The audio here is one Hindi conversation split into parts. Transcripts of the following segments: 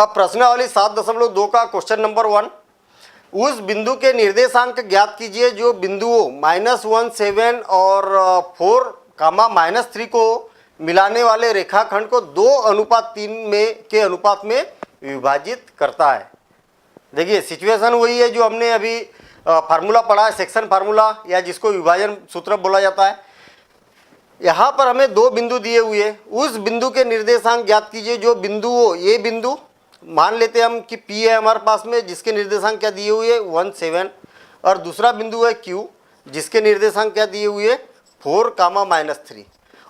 अब प्रश्नावली 7.2 का क्वेश्चन नंबर 1, उस बिंदु के निर्देशांक ज्ञात कीजिए जो बिंदुओं -1 7 और 4 कामा -3 को मिलाने वाले रेखाखंड को 2:3 में के अनुपात में विभाजित करता है। देखिए सिचुएशन वही है जो हमने अभी फार्मूला पढ़ा है, सेक्शन फार्मूला, या जिसको विभाजन सूत्र बोला जाता है। यहाँ पर हमें 2 बिंदु दिए हुए हैं, उस बिंदु के निर्देशांक ज्ञात कीजिए जो बिंदुओं, ये बिंदु मान लेते हैं हम कि P है हमारे पास में, जिसके निर्देशांक क्या दिए हुए 1 7, और दूसरा बिंदु है Q जिसके निर्देशांक क्या दिए हुए 4 कामा -3,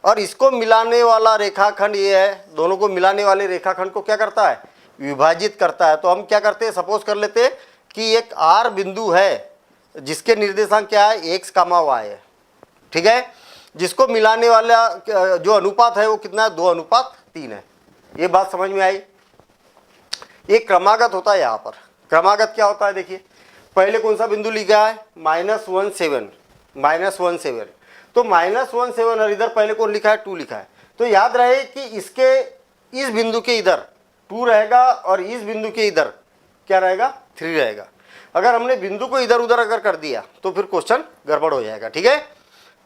और इसको मिलाने वाला रेखाखंड ये है, दोनों को मिलाने वाले रेखाखंड को क्या करता है, विभाजित करता है। तो हम क्या करते हैं, सपोज कर लेते हैं कि एक R बिंदु है जिसके निर्देशांक क्या है x कामा y है, ठीक है, जिसको मिलाने वाला जो अनुपात है वो कितना है 2:3 है। ये बात समझ में आई। ये क्रमागत होता है। यहाँ पर क्रमागत क्या होता है, देखिए पहले कौन सा बिंदु लिखा है -1 7, तो -1 7, और इधर पहले कौन लिखा है 2 लिखा है। तो याद रहे कि इसके इस बिंदु के इधर 2 रहेगा और इस बिंदु के इधर क्या रहेगा 3 रहेगा। अगर हमने बिंदु को इधर उधर अगर कर दिया तो फिर क्वेश्चन गड़बड़ हो जाएगा, ठीक है।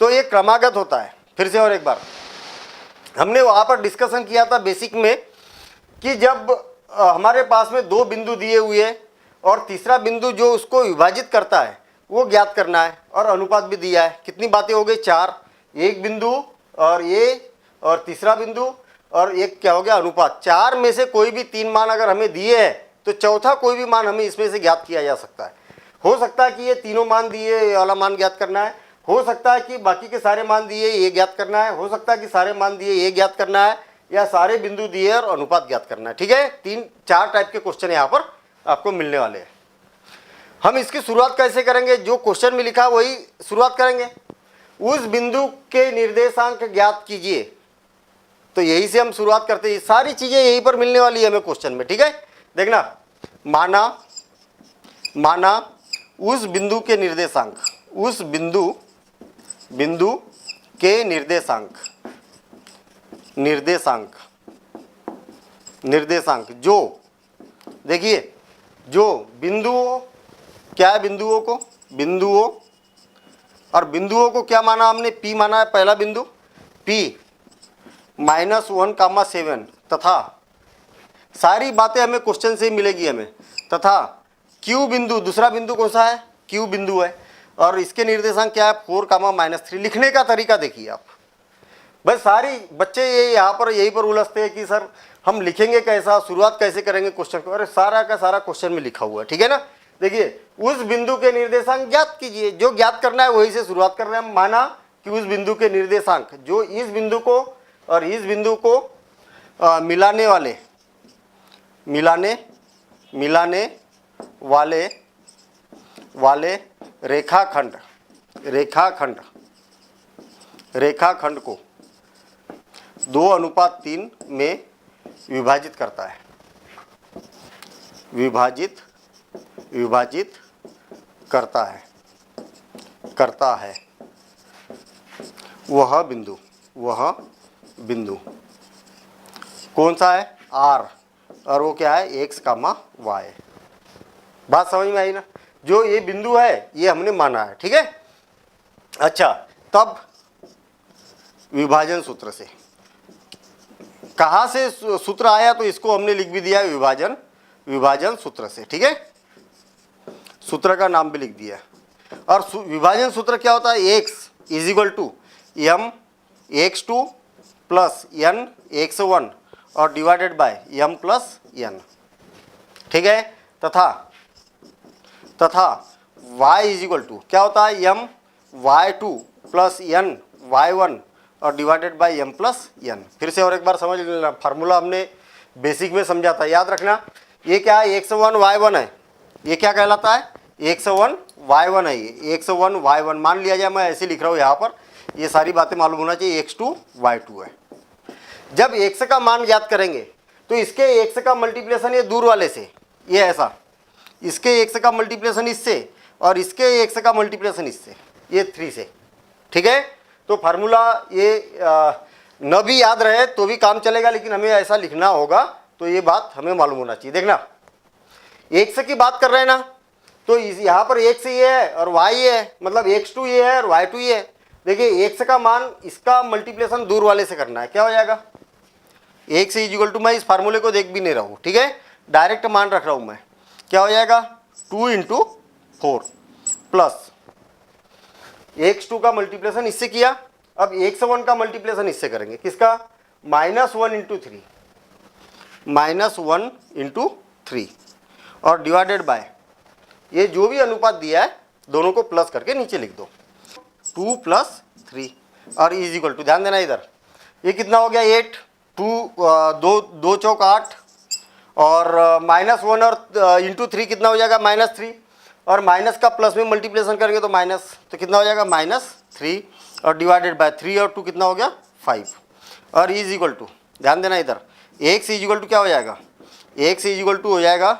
तो ये क्रमागत होता है। फिर से और एक बार, हमने वहाँ पर डिस्कशन किया था बेसिक में कि जब हमारे पास में 2 बिंदु दिए हुए और तीसरा बिंदु जो उसको विभाजित करता है वो ज्ञात करना है, और अनुपात भी दिया है। कितनी बातें हो गई, 4, एक बिंदु और ये और तीसरा बिंदु और एक क्या हो गया अनुपात। 4 में से कोई भी 3 मान अगर हमें दिए हैं तो चौथा कोई भी मान हमें इसमें से ज्ञात किया जा सकता है। हो सकता है कि ये तीनों मान दिए ये वाला मान ज्ञात करना है, हो सकता है कि बाकी के सारे मान दिए ये ज्ञात करना है, हो सकता है कि सारे मान दिए ये ज्ञात करना है, या सारे बिंदु दिए और अनुपात ज्ञात करना है, ठीक है। 3-4 टाइप के क्वेश्चन यहाँ पर आपको मिलने वाले हैं। हम इसकी शुरुआत कैसे करेंगे, जो क्वेश्चन में लिखा वही शुरुआत करेंगे। उस बिंदु के निर्देशांक ज्ञात कीजिए, तो यही से हम शुरुआत करते हैं। सारी चीजें यहीं पर मिलने वाली है हमें क्वेश्चन में, ठीक है। देखना, माना उस बिंदु के निर्देशांक, उस बिंदु के निर्देशांक जो, देखिए जो बिंदुओं, क्या है बिंदुओं को क्या माना हमने, P माना है पहला बिंदु P -1 7, तथा सारी बातें हमें क्वेश्चन से ही मिलेगी हमें, तथा Q बिंदु, दूसरा बिंदु कौन सा है Q बिंदु है, और इसके निर्देशांक क्या है 4 -3। लिखने का तरीका देखिए आप, बस सारी बच्चे ये यहाँ पर यहीं पर उलझते हैं कि सर हम लिखेंगे कैसा, शुरुआत कैसे करेंगे क्वेश्चन को। अरे सारा का सारा क्वेश्चन में लिखा हुआ है, ठीक है ना। देखिए उस बिंदु के निर्देशांक ज्ञात कीजिए, जो ज्ञात करना है वही से शुरुआत कर रहे हैं। माना कि उस बिंदु के निर्देशांक जो इस बिंदु को और इस बिंदु को मिलाने वाले रेखाखंड को 2:3 में विभाजित करता है, विभाजित करता है वह बिंदु कौन सा है R, और वो क्या है x, y। बात समझ में आई ना। जो ये बिंदु है ये हमने माना है, ठीक है। अच्छा, तब विभाजन सूत्र से कहाँ से सूत्र आया, तो इसको हमने लिख भी दिया है विभाजन सूत्र से, ठीक है। सूत्र का नाम भी लिख दिया। और विभाजन सूत्र क्या होता है, x = m x2 + n x1 और डिवाइडेड बाय m + n, ठीक है। तथा y = क्या होता है m y2 + n y1 और डिवाइडेड बाय m + n। फिर से और एक बार समझ लेना, फार्मूला हमने बेसिक में समझा था, याद रखना। ये क्या है x1 y1 है, ये क्या कहलाता है x1 y1 है, ये x1 y1 मान लिया जाए, मैं ऐसे लिख रहा हूँ यहाँ पर, ये सारी बातें मालूम होना चाहिए। x2 y2 है। जब x का मान ज्ञात करेंगे तो इसके x का मल्टीप्लिकेशन ये दूर वाले से, ये ऐसा, इसके x का मल्टीप्लिकेशन इससे और इसके x का मल्टीप्लिकेशन इससे, ये 3 से, ठीक है। तो फार्मूला ये न भी याद रहे तो भी काम चलेगा, लेकिन हमें ऐसा लिखना होगा तो ये बात हमें मालूम होना चाहिए। देखना x की बात कर रहे हैं ना, तो यहाँ पर x ये है और y ये है, मतलब x2 ये है और y2 ये है। देखिए x का मान इसका मल्टीप्लिकेशन दूर वाले से करना है, क्या हो जाएगा x इक्वल टू, मैं इस फार्मूले को देख भी नहीं रहा हूँ, ठीक है, डायरेक्ट मान रख रहा हूँ मैं, क्या हो जाएगा 2 इंटू 4 प्लस x2 का मल्टीप्लिकेशन इससे किया, अब x1 का मल्टीप्लिकेशन इससे करेंगे, किसका -1 इंटू 3, -1 इंटू 3 और डिवाइडेड बाय ये जो भी अनुपात दिया है दोनों को प्लस करके नीचे लिख दो, 2 + 3 और इज इक्वल टू, ध्यान देना इधर, ये कितना हो गया 8, 2 चौक 8 और -1 और इंटू 3 कितना हो जाएगा -3 और माइनस का प्लस में मल्टीप्लिकेशन करेंगे तो माइनस, तो कितना हो जाएगा -3 और डिवाइडेड बाय 3 और 2 कितना हो गया 5 और इज इक्वल टू, ध्यान देना इधर, x इज इक्वल टू क्या हो जाएगा, x इज इक्वल टू हो जाएगा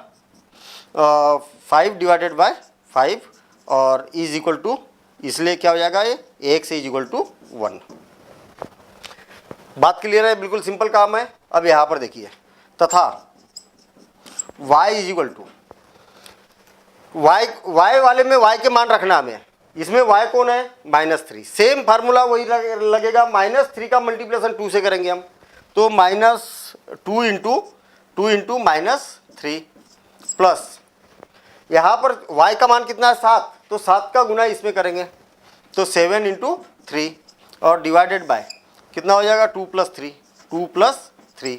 5 डिवाइडेड बाय 5 और इज इक्वल टू, इसलिए क्या हो जाएगा ये x इज इक्वल टू 1। बात क्लियर है, बिल्कुल सिंपल काम है। अब यहाँ पर देखिए, तथा y is equal to, y वाले में y के मान रखना हमें, इसमें y कौन है -3, सेम फार्मूला वही लगेगा, -3 का मल्टीप्लिकेशन 2 से करेंगे हम, तो -2 इंटू -3 प्लस यहाँ पर y का मान कितना है 7, तो 7 का गुना इसमें करेंगे तो 7 इंटू 3 और डिवाइडेड बाय कितना हो जाएगा 2 + 3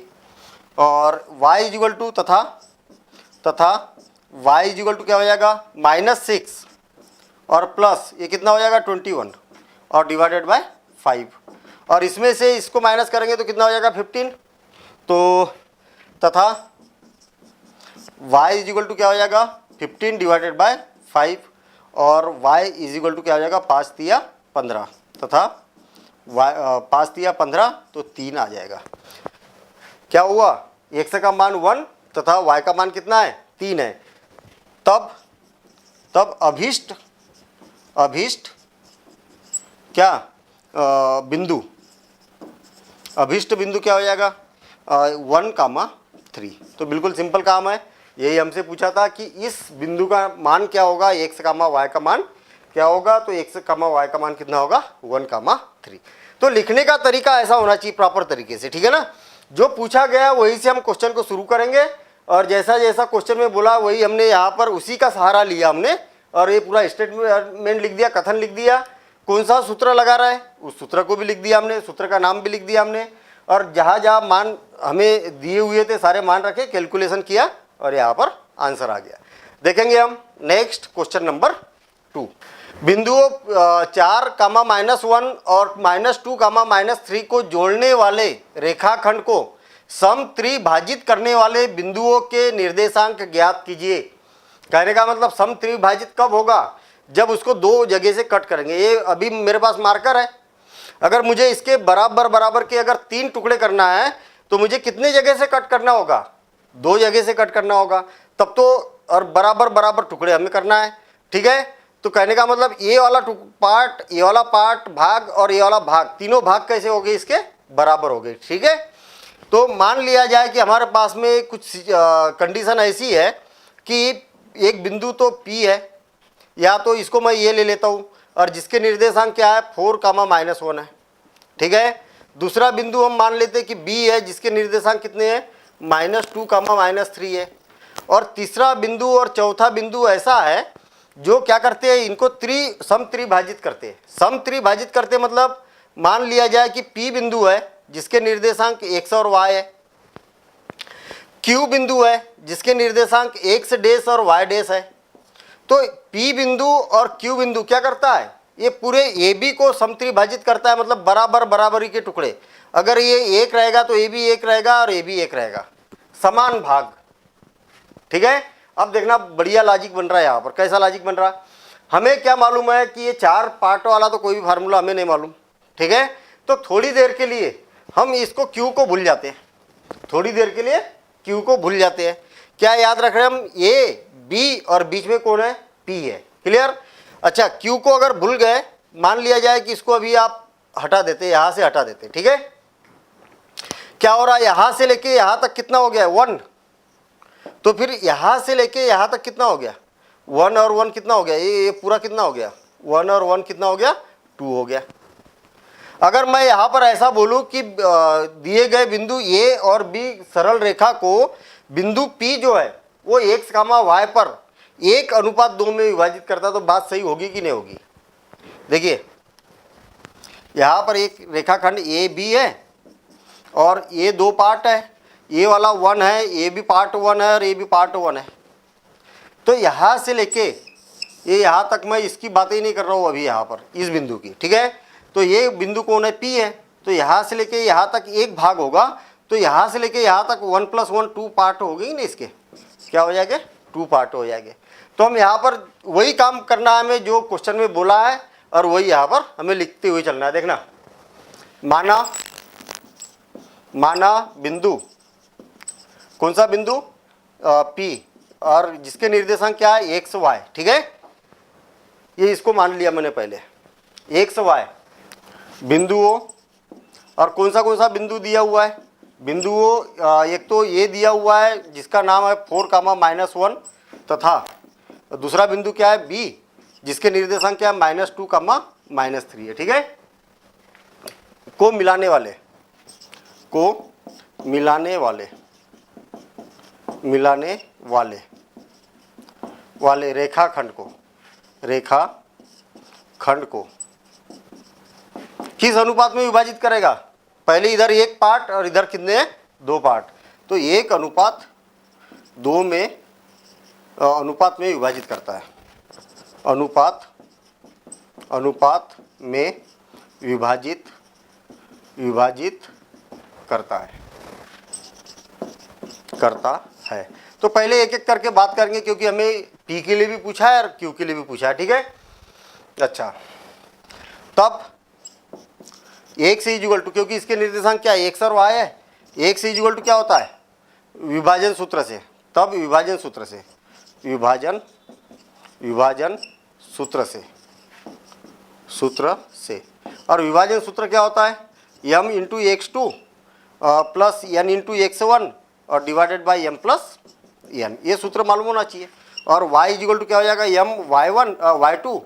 और y इज इक्वल टू, तथा y इज इक्वल टू क्या हो जाएगा -6 और प्लस ये कितना हो जाएगा 21 और डिवाइडेड बाय 5 और इसमें से इसको माइनस करेंगे तो कितना हो जाएगा 15, तो तथा y इज इक्वल टू क्या हो जाएगा 15 डिवाइडेड बाय 5 और y इज इक्वल टू क्या हो जाएगा 5 तिया 15 तथा 5 तिया 15 तो 3 आ जाएगा। क्या हुआ, x का मान 1 तथा y का मान कितना है 3 है, तब अभीष्ट क्या अभीष्ट बिंदु क्या हो जाएगा 1,3। तो बिल्कुल सिंपल काम है, यही हमसे पूछा था कि इस बिंदु का मान क्या होगा, x, y का मान क्या होगा, तो x, y का मान कितना होगा 1,3। तो लिखने का तरीका ऐसा होना चाहिए प्रॉपर तरीके से, ठीक है ना, जो पूछा गया वही से हम क्वेश्चन को शुरू करेंगे और जैसा जैसा क्वेश्चन में बोला वही हमने यहाँ पर उसी का सहारा लिया हमने और ये पूरा स्टेटमेंट लिख दिया, कथन लिख दिया, कौन सा सूत्र लगा रहा है उस सूत्र को भी लिख दिया हमने, सूत्र का नाम भी लिख दिया हमने और जहाँ जहाँ मान हमें दिए हुए थे सारे मान रखे, कैलकुलेशन किया और यहाँ पर आंसर आ गया। देखेंगे हम नेक्स्ट क्वेश्चन नंबर 2, बिंदुओं 4, -1 और -2, -3 को जोड़ने वाले रेखाखंड को समत्रिभाजित करने वाले बिंदुओं के निर्देशांक ज्ञात कीजिए। कहने का मतलब समत्रिभाजित कब होगा, जब उसको दो जगह से कट करेंगे। ये अभी मेरे पास मार्कर है, अगर मुझे इसके बराबर के अगर 3 टुकड़े करना है तो मुझे कितने जगह से कट करना होगा, 2 जगह से कट करना होगा, तब तो और बराबर टुकड़े हमें करना है, ठीक है। तो कहने का मतलब ये वाला पार्ट, ये वाला पार्ट भाग और ये वाला भाग, तीनों भाग कैसे हो गए, इसके बराबर हो गए, ठीक है। तो मान लिया जाए कि हमारे पास में कुछ कंडीशन ऐसी है कि एक बिंदु तो P है, या तो इसको मैं ये ले लेता हूँ और जिसके निर्देशांक क्या है 4, -1 है, ठीक है। दूसरा बिंदु हम मान लेते हैं कि B है जिसके निर्देशांक कितने हैं -2, -3 है। और तीसरा बिंदु और चौथा बिंदु ऐसा है जो क्या करते हैं, इनको समत्रिभाजित करते हैं। समत्रिभाजित करते मतलब मान लिया जाए कि P बिंदु है जिसके निर्देशांक x और y है, Q बिंदु है जिसके निर्देशांक x डैश और y डैश है। तो P बिंदु और Q बिंदु क्या करता है, ये पूरे AB को समत्रिभाजित करता है, मतलब बराबरी के टुकड़े, अगर ये 1 रहेगा तो AB 1 रहेगा और AB 1 रहेगा, समान भाग, ठीक है। अब देखना बढ़िया लॉजिक बन रहा है यहाँ पर। कैसा लॉजिक बन रहा है, हमें क्या मालूम है कि ये 4 पार्ट वाला तो कोई भी फार्मूला हमें नहीं मालूम, ठीक है। तो थोड़ी देर के लिए हम इसको Q को भूल जाते हैं, थोड़ी देर के लिए Q को भूल जाते हैं। क्या याद रख रहे हैं हम, A, B और बीच में कौन है P है, क्लियर। अच्छा, Q को अगर भूल गए, मान लिया जाए कि इसको अभी आप हटा देते, यहाँ से हटा देते, ठीक है। क्या हो रहा है, यहाँ से लेके यहाँ तक कितना हो गया, 1। तो फिर यहाँ से लेके यहाँ तक कितना हो गया, 1 और 1 कितना हो गया, ये पूरा कितना हो गया, 1 और 1 कितना हो गया, 2 हो गया। अगर मैं यहाँ पर ऐसा बोलूँ कि दिए गए बिंदु ए और बी सरल रेखा को बिंदु P जो है वो x, y पर 1:2 में विभाजित करता, तो बात सही होगी कि नहीं होगी। देखिए यहाँ पर एक रेखाखंड ए बी है और ये 2 पार्ट है, ये वाला 1 है, ये भी पार्ट 1 है और ये भी पार्ट 1 है। तो यहाँ से लेके ये यहाँ तक मैं इसकी बातें ही नहीं कर रहा हूँ अभी यहाँ पर इस बिंदु की, ठीक है। तो ये बिंदु कौन है, P है। तो यहाँ से लेके यहाँ तक एक भाग होगा, तो यहाँ से लेके यहाँ तक 1 + 1 2 पार्ट हो गई ना, इसके क्या हो जाएंगे, 2 पार्ट हो जाएंगे। तो हम यहाँ पर वही काम करना है हमें जो क्वेश्चन में बोला है, और वही यहाँ पर हमें लिखते हुए चलना है। देखना, माना बिंदु, कौन सा बिंदु, P, और जिसके निर्देशांक क्या है, x y, ठीक है। ये इसको मान लिया मैंने पहले, x y बिंदुओं, और कौन सा बिंदु दिया हुआ है, बिंदुओं एक तो ये दिया हुआ है जिसका नाम है 4, -1, तथा दूसरा बिंदु क्या है, B, जिसके निर्देशांक क्या है, -2, -3 है, ठीक है। को मिलाने वाले रेखाखंड को किस अनुपात में विभाजित करेगा, पहले इधर 1 पार्ट और इधर कितने हैं, 2 पार्ट, तो 1:2 में अनुपात में विभाजित करता है, अनुपात में विभाजित करता है। तो पहले एक एक करके बात करेंगे, क्योंकि हमें P के लिए भी पूछा है और Q के लिए भी पूछा है, ठीक है। अच्छा, तब x इक्वल टू, क्योंकि इसके निर्देशांक क्या है, x और y है, x इक्वल टू क्या होता है, विभाजन सूत्र से, तब विभाजन सूत्र से, और विभाजन सूत्र क्या होता है, m × x2 plus n × x1 और divided by m plus n, ये सूत्र मालूम होना चाहिए। और y इक्वल टू क्या हो जाएगा, m y2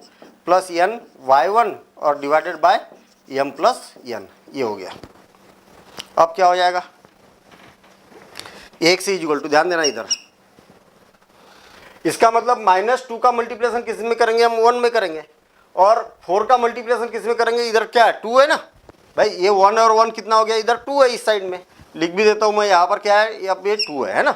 plus n y1 और divided by m plus n, ये हो गया। अब क्या हो जाएगा, x इक्वल टू, ध्यान देना इधर, इसका मतलब -2 का मल्टीप्लिकेशन किस में करेंगे, हम 1 में करेंगे, और 4 का मल्टीप्लिकेशन किस में करेंगे, इधर क्या है, 2 है ना भाई, ये 1 और 1 कितना हो गया, इधर 2 है, इस साइड में लिख भी देता हूं मैं, यहाँ पर क्या है, अब ये 2 है ना।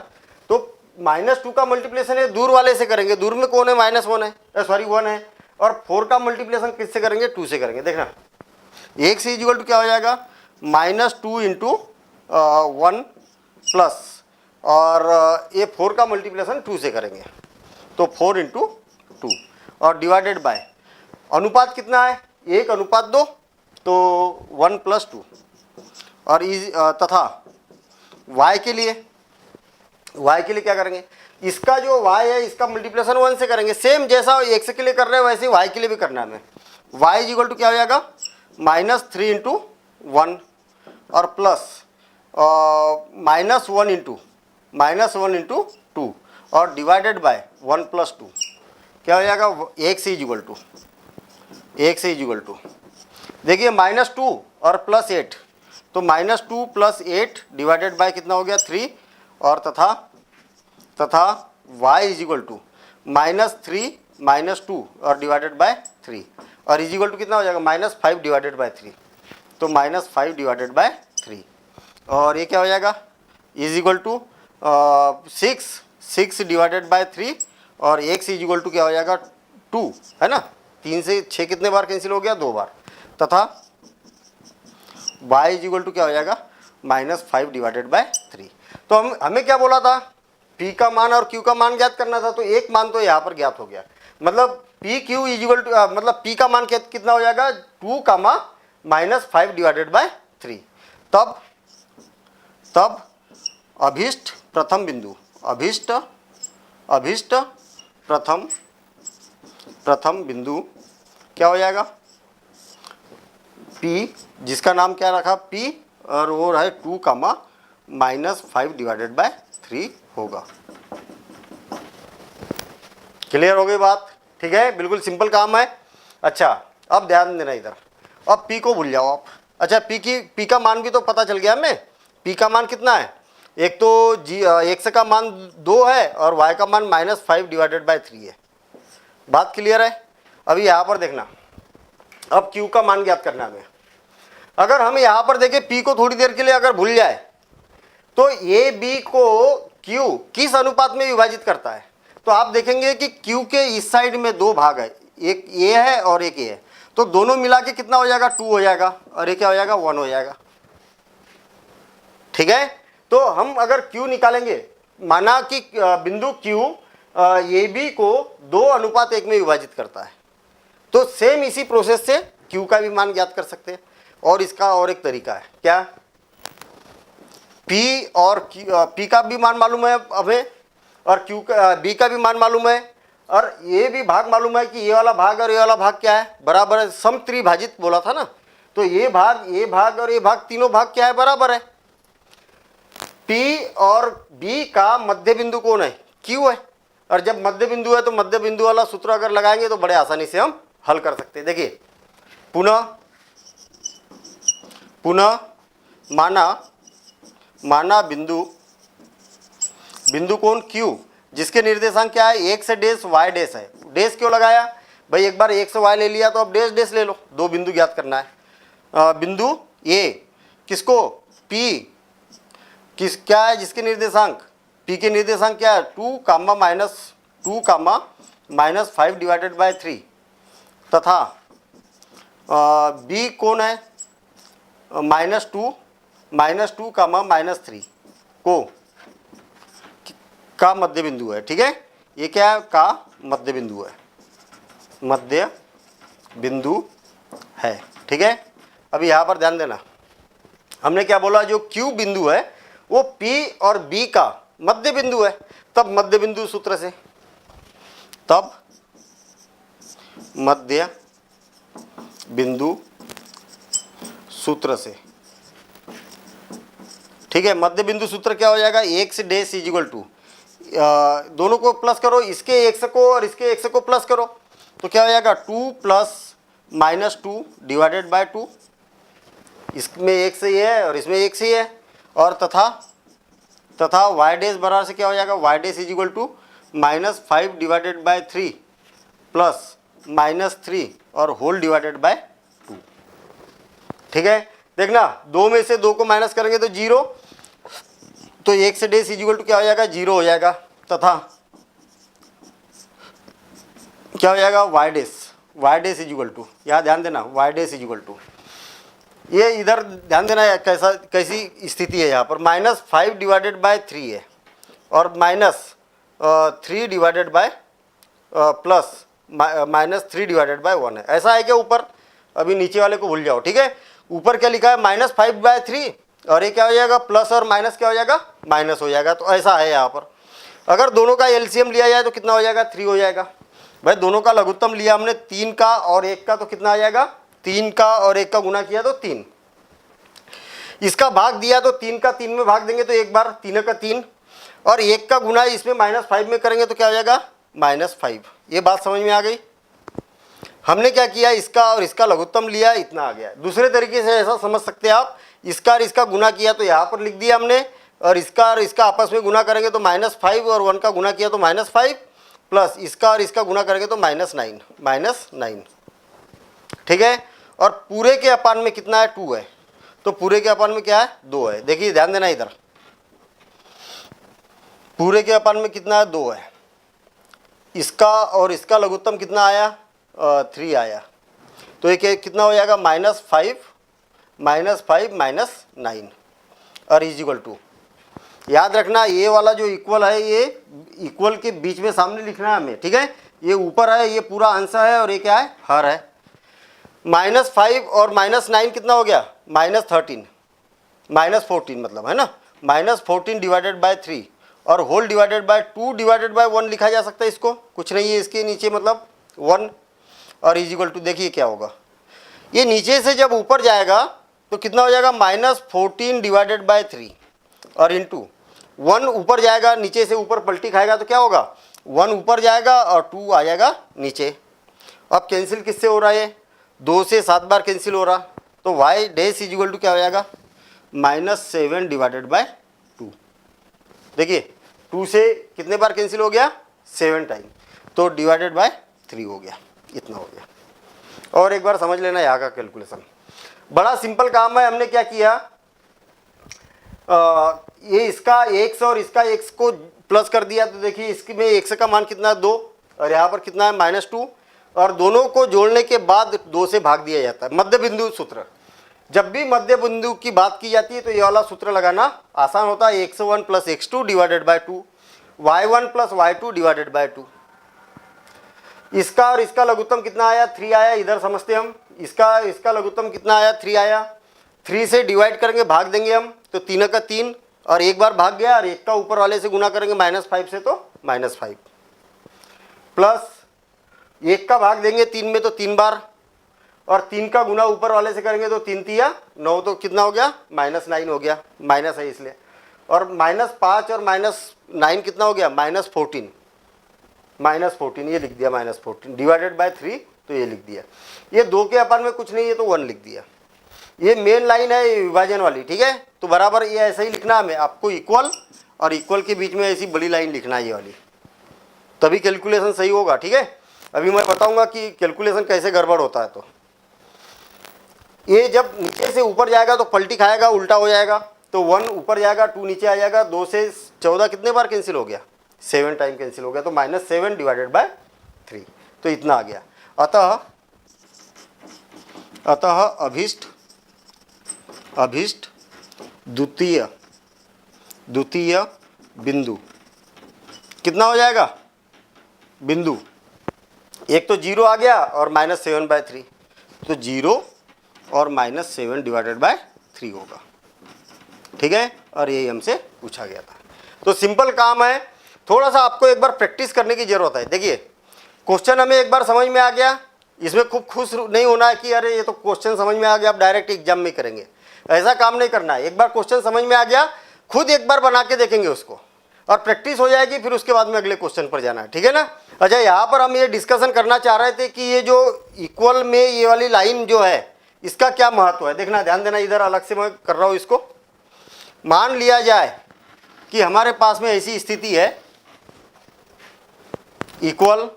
तो -2 का मल्टीप्लिकेशन है दूर वाले से करेंगे, दूर में कौन है, -1 है, सॉरी 1 है, और 4 का मल्टीप्लिकेशन किससे करेंगे, 2 से करेंगे। देखना x इक्वल टू क्या हो जाएगा, -2 × 1 प्लस, और ये 4 का मल्टीप्लिकेशन 2 से करेंगे, तो 4 × 2 और डिवाइडेड बाय, अनुपात कितना है, 1:2, तो 1 + 2, और तथा y के लिए क्या करेंगे, इसका जो y है इसका मल्टीप्लिकेशन 1 से करेंगे, सेम जैसा x के लिए कर रहे हैं वैसे y के लिए भी करना है हमें। y इक्वल टू क्या हो जाएगा, -3 × 1 और प्लस -1 × 2 और डिवाइडेड बाय 1 + 2, क्या हो जाएगा, x इक्वल टू देखिए -2 और +8, तो -2 + 8 डिवाइडेड बाय कितना हो गया, 3, और तथा y इक्वल टू -3 - 2 और डिवाइडेड बाय 3, और इक्वल टू कितना हो जाएगा, -5 डिवाइडेड बाय 3, तो -5 डिवाइडेड बाय 3, और ये क्या हो जाएगा, इक्वल टू 6 डिवाइडेड बाय 3, और x इक्वल टू क्या हो जाएगा, 2 है ना, 3 से 6 कितने बार कैंसिल हो गया, 2 बार, तथा y इक्वल टू क्या हो जाएगा, -5 डिवाइडेड बाय 3। तो हमें क्या बोला था, p का मान और q का मान ज्ञात करना था, तो एक मान तो यहाँ पर ज्ञात हो गया, मतलब p q इक्वल टू, मतलब p का मान कितना हो जाएगा, 2, -5 डिवाइडेड बाय 3। तब अभीष्ट प्रथम बिंदु क्या हो जाएगा, P, जिसका नाम क्या रखा, P, और वो है 2 कामा -5 डिवाइडेड बाय 3 होगा। क्लियर हो गई बात? ठीक है, बिल्कुल सिंपल काम है। अच्छा अब ध्यान देना इधर, अब p को भूल जाओ आप। अच्छा p का मान भी तो पता चल गया हमें, p का मान कितना है, एक तो x का मान 2 है और y का मान -5 डिवाइडेड बाय 3 है। बात क्लियर है? अभी यहाँ पर देखना, अब q का मान ज्ञात करना है हमें। अगर हम यहाँ पर देखें p को थोड़ी देर के लिए अगर भूल जाए तो a b को q किस अनुपात में विभाजित करता है, तो आप देखेंगे कि q के इस साइड में 2 भाग है, एक a है और एक a है, तो दोनों मिला के कितना हो जाएगा, 2 हो जाएगा और ये क्या हो जाएगा, 1 हो जाएगा। ठीक है, तो हम अगर q निकालेंगे, माना कि बिंदु q ए बी को 2:1 में विभाजित करता है, तो सेम इसी प्रोसेस से q का भी मान ज्ञात कर सकते हैं। और इसका और एक तरीका है, क्या, p और p का भी मान मालूम है हमें और b का भी मान मालूम है, और ये भी भाग मालूम है कि ये वाला भाग और ये वाला भाग क्या है, बराबर है, समत्रिभाजित बोला था ना, तो ये भाग और ये भाग, तीनों भाग क्या है, बराबर है। p और b का मध्य बिंदु कौन है, q है, और जब मध्य बिंदु है तो मध्य बिंदु वाला सूत्र अगर लगाएंगे तो बड़े आसानी से हम हल कर सकते हैं। देखिए पुनः माना बिंदु कौन, q, जिसके निर्देशांक क्या है, x से डैश y डैश है। डैश क्यों लगाया भाई, एक बार x y ले लिया तो अब डैश डैश ले लो, 2 बिंदु ज्ञात करना है। बिंदु a किसको, p क्या है, जिसके निर्देशांक, p के निर्देशांक क्या है, 2 कामा -5 डिवाइडेड बाय 3, तथा b कौन है, -2 कामा -3 को का मध्य बिंदु है। ठीक है, ये क्या है, का मध्य बिंदु है, मध्य बिंदु है। ठीक है, अभी यहाँ पर ध्यान देना, हमने क्या बोला, जो Q बिंदु है वो P और B का मध्य बिंदु है, तब मध्य बिंदु सूत्र से, तब मध्य बिंदु सूत्र से। ठीक है, मध्य बिंदु सूत्र क्या हो जाएगा, x डैश इक्वल टू, दोनों को प्लस करो, इसके x को और इसके x को प्लस करो, तो क्या हो जाएगा, 2 + -2 डिवाइडेड बाय 2, इसमें x ही है और इसमें x ही है, और तथा y डैश बराबर से क्या हो जाएगा, y dash equal to -5 divided by 3 plus -3 और होल डिवाइडेड बाय 2। ठीक है, देखना 2 में से 2 को माइनस करेंगे तो 0, तो x डैश इक्वल टू क्या हो जाएगा, 0 हो जाएगा, तथा क्या हो जाएगा, y डैश इक्वल टू, यहाँ ध्यान देना, y डैश इक्वल टू, ये इधर ध्यान देना कैसी स्थिति है, यहाँ पर -5 डिवाइडेड बाय 3 है और -3 divided by plus -3 divided by 1 है। ऐसा है क्या ऊपर, अभी नीचे वाले को भूल जाओ। ठीक है, ऊपर क्या लिखा है, -5/3, और ये क्या हो जाएगा, प्लस और माइनस क्या हो जाएगा, माइनस हो जाएगा। तो ऐसा है यहाँ पर, अगर दोनों का एलसीएम लिया जाए तो कितना हो जाएगा, 3 हो जाएगा। भाई दोनों का लघुत्तम लिया हमने 3 का और 1 का, तो कितना आ जाएगा, 3 का और 1 का गुना किया तो 3, इसका भाग दिया तो 3 का 3 में भाग देंगे तो एक बार 3 का 3, और 1 का गुना इसमें -5 में करेंगे तो क्या हो जाएगा, -5। ये बात समझ में आ गई। हमने क्या किया, इसका और इसका लघुत्तम लिया, इतना आ गया। दूसरे तरीके से ऐसा समझ सकते हैं आप, इसका और इसका गुना किया तो यहाँ पर लिख दिया हमने, और इसका आपस में गुना करेंगे तो -5, और 1 का गुना किया तो -5, प्लस इसका और इसका गुना करेंगे तो -9। ठीक है, और पूरे के अपान में कितना है, 2 है, तो पूरे के अपान में क्या है, 2 है। देखिए ध्यान देना इधर, पूरे के अपान में कितना है, 2 है, इसका और इसका लघुत्तम कितना आया, 3 आया, तो ये कितना हो जाएगा, -5 -9 और इक्वल टू। याद रखना ये वाला जो इक्वल है, ये इक्वल के बीच में सामने लिखना है हमें। ठीक है, ये ऊपर है, ये पूरा आंसर है, और ये क्या है, हर है। -5 और -9 कितना हो गया, -13, -14 मतलब है ना, -14 डिवाइडेड बाय 3 और whole divided by 2 divided by 1 लिखा जा सकता है। इसको कुछ नहीं है इसके नीचे, मतलब 1 और इक्वल टू। देखिए क्या होगा, ये नीचे से जब ऊपर जाएगा तो कितना हो जाएगा -14 डिवाइडेड बाय 3 और इंटू 1 ऊपर जाएगा, नीचे से ऊपर पलटी खाएगा तो क्या होगा 1 ऊपर जाएगा और 2 आ जाएगा नीचे। अब कैंसिल किससे हो रहा है, 2 से 7 बार कैंसिल हो रहा, तो y dash is equal to क्या हो जाएगा -7 डिवाइडेड बाय 2। देखिए 2 से कितने बार कैंसिल हो गया 7 टाइम, तो डिवाइडेड बाय 3 हो गया, इतना हो गया। और एक बार समझ लेना यहाँ का कैलकुलेशन बड़ा सिंपल काम है। हमने क्या किया, ये इसका x और इसका x को प्लस कर दिया, तो देखिए इसमें x का मान कितना है 2 और यहाँ पर कितना है -2, और दोनों को जोड़ने के बाद 2 से भाग दिया जाता है। मध्य बिंदु सूत्र, जब भी मध्य बिंदु की बात की जाती है तो ये वाला सूत्र लगाना आसान होता है, x1 + x2 divided by 2, y1 + y2 divided by 2। इसका और इसका लघुत्तम कितना आया 3 आया, इधर समझते हम। इसका लघुत्तम कितना आया 3 आया, 3 से डिवाइड करेंगे भाग देंगे हम, तो 3 का 3 और एक बार भाग गया, और एक का ऊपर वाले से गुना करेंगे -5 से तो -5, प्लस एक का भाग देंगे 3 में तो 3 बार, और 3 का गुना ऊपर वाले से करेंगे तो 3 तिया 9, तो कितना हो गया -9 हो गया, माइनस है इसलिए, और -5 और -9 कितना हो गया -14, ये लिख दिया -14 डिवाइडेड बाय 3, तो ये लिख दिया। ये 2 के अपान में कुछ नहीं है तो 1 लिख दिया। ये मेन लाइन है विभाजन वाली, ठीक है, तो बराबर ये ऐसा ही लिखना है, आपको इक्वल और इक्वल के बीच में ऐसी बड़ी लाइन लिखना है ये वाली, तभी कैलकुलेशन सही होगा, ठीक है। अभी मैं बताऊंगा कि कैलकुलेशन कैसे गड़बड़ होता है। तो ये जब नीचे से ऊपर जाएगा तो पलटी खाएगा, उल्टा हो जाएगा, तो 1 ऊपर जाएगा 2 नीचे आ जाएगा, 2 से 14 कितने बार कैंसिल हो गया 7 टाइम कैंसिल हो गया, तो -7 डिवाइडेड बाय 3, तो इतना आ गया। अतः अभीष्ट द्वितीय बिंदु कितना हो जाएगा, बिंदु एक तो 0 आ गया और -7/3, तो 0 और -7 डिवाइडेड बाय 3 होगा, ठीक है। और यही हमसे पूछा गया था, तो सिंपल काम है, थोड़ा सा आपको एक बार प्रैक्टिस करने की जरूरत है। देखिए क्वेश्चन हमें एक बार समझ में आ गया, इसमें खूब खुश नहीं होना है कि अरे ये तो क्वेश्चन समझ में आ गया अब डायरेक्ट एग्जाम में करेंगे, ऐसा काम नहीं करना है। एक बार क्वेश्चन समझ में आ गया, खुद एक बार बना के देखेंगे उसको, और प्रैक्टिस हो जाएगी, फिर उसके बाद में अगले क्वेश्चन पर जाना है, ठीक है ना। अच्छा, यहाँ पर हम ये डिस्कशन करना चाह रहे थे कि ये जो इक्वल में ये वाली लाइन जो है इसका क्या महत्व है, देखना, ध्यान देना, इधर अलग से मैं कर रहा हूँ इसको। मान लिया जाए कि हमारे पास में ऐसी स्थिति है, इक्वल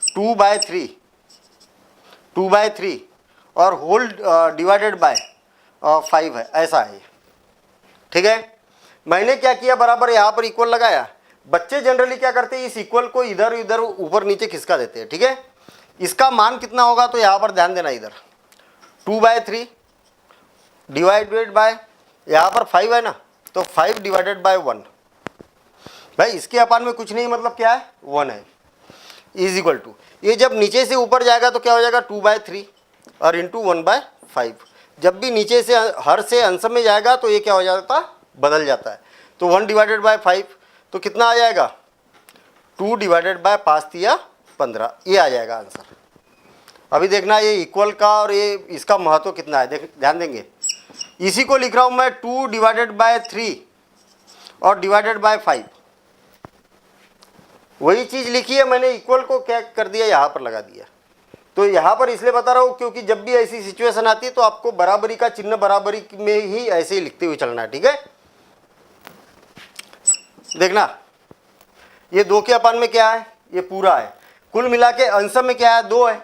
2/3 और होल डिवाइडेड बाय 5 है, ऐसा है, ठीक है। मैंने क्या किया, बराबर यहाँ पर इक्वल लगाया। बच्चे जनरली क्या करते हैं, इस इक्वल को इधर इधर ऊपर नीचे खिसका देते हैं, ठीक है। इसका मान कितना होगा, तो यहाँ पर ध्यान देना, इधर 2/3 डिवाइडेड बाय, यहाँ पर 5 है ना, तो 5 डिवाइडेड बाय 1, भाई इसके अपान में कुछ नहीं, मतलब क्या है 1 है, इज इक्वल टू, ये जब नीचे से ऊपर जाएगा तो क्या हो जाएगा 2/3 और इंटू 1/5। जब भी नीचे से हर से अंश में जाएगा तो ये क्या हो जाता है, बदल जाता है, तो 1 डिवाइडेड बाय 5, तो कितना आ जाएगा 2 डिवाइडेड बाय 5 या 15, ये आ जाएगा आंसर। अभी देखना ये इक्वल का और ये इसका महत्व कितना है, ध्यान देंगे। इसी को लिख रहा हूँ मैं 2 डिवाइडेड बाय 3 और डिवाइडेड बाय 5, वही चीज़ लिखी है मैंने, इक्वल को क्या कर दिया, यहाँ पर लगा दिया। तो यहाँ पर इसलिए बता रहा हूँ क्योंकि जब भी ऐसी सिचुएशन आती है तो आपको बराबरी का चिन्ह बराबरी में ही ऐसे ही लिखते हुए चलना है, ठीक है। देखना, ये 2 के अपान में क्या है, ये पूरा है, कुल मिला के अंश में क्या है 2 है,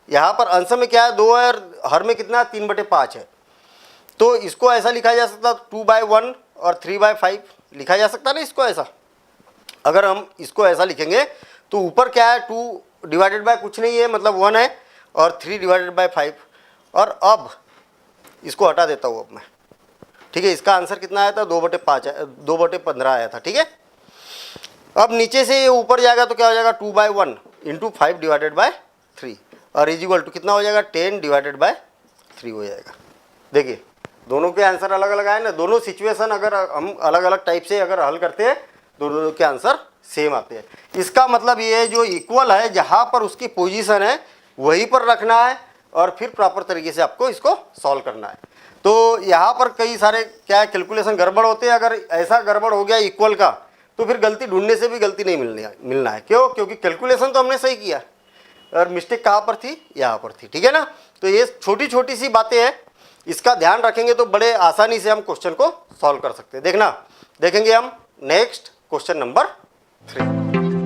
यहाँ पर अंश में क्या है 2 है, और हर में कितना 3/5 है। तो इसको ऐसा लिखा जा सकता 2/1 और 3/5 लिखा जा सकता ना इसको ऐसा। अगर हम इसको ऐसा लिखेंगे तो ऊपर क्या है 2 डिवाइडेड बाय कुछ नहीं है, मतलब 1 है, और 3 डिवाइडेड बाय 5, और अब इसको हटा देता हूँ अब मैं, ठीक है। इसका आंसर कितना आया था 2/5 2/15 आया था, ठीक है। अब नीचे से ये ऊपर जाएगा तो क्या हो जाएगा 2/1 इंटू 5 डिवाइडेड बाय 3 और इज इक्वल टू कितना हो जाएगा 10 डिवाइडेड बाय 3 हो जाएगा। देखिए दोनों के आंसर अलग अलग आए ना, दोनों सिचुएशन अगर हम अलग अलग टाइप से अगर हल करते हैं दोनों के आंसर सेम आते हैं। इसका मतलब ये है जो इक्वल है जहाँ पर उसकी पोजीशन है वहीं पर रखना है, और फिर प्रॉपर तरीके से आपको इसको सॉल्व करना है। तो यहाँ पर कई सारे क्या है कैलकुलेशन गड़बड़ होते हैं। अगर ऐसा गड़बड़ हो गया इक्वल का तो फिर गलती ढूंढने से भी गलती नहीं मिलना है। क्यों? क्योंकि कैलकुलेशन तो हमने सही किया और मिस्टेक कहाँ पर थी? यहाँ पर थी। ठीक है ना। तो ये छोटी छोटी सी बातें हैं, इसका ध्यान रखेंगे तो बड़े आसानी से हम क्वेश्चन को सॉल्व कर सकते हैं। देखेंगे हम नेक्स्ट क्वेश्चन नंबर 3।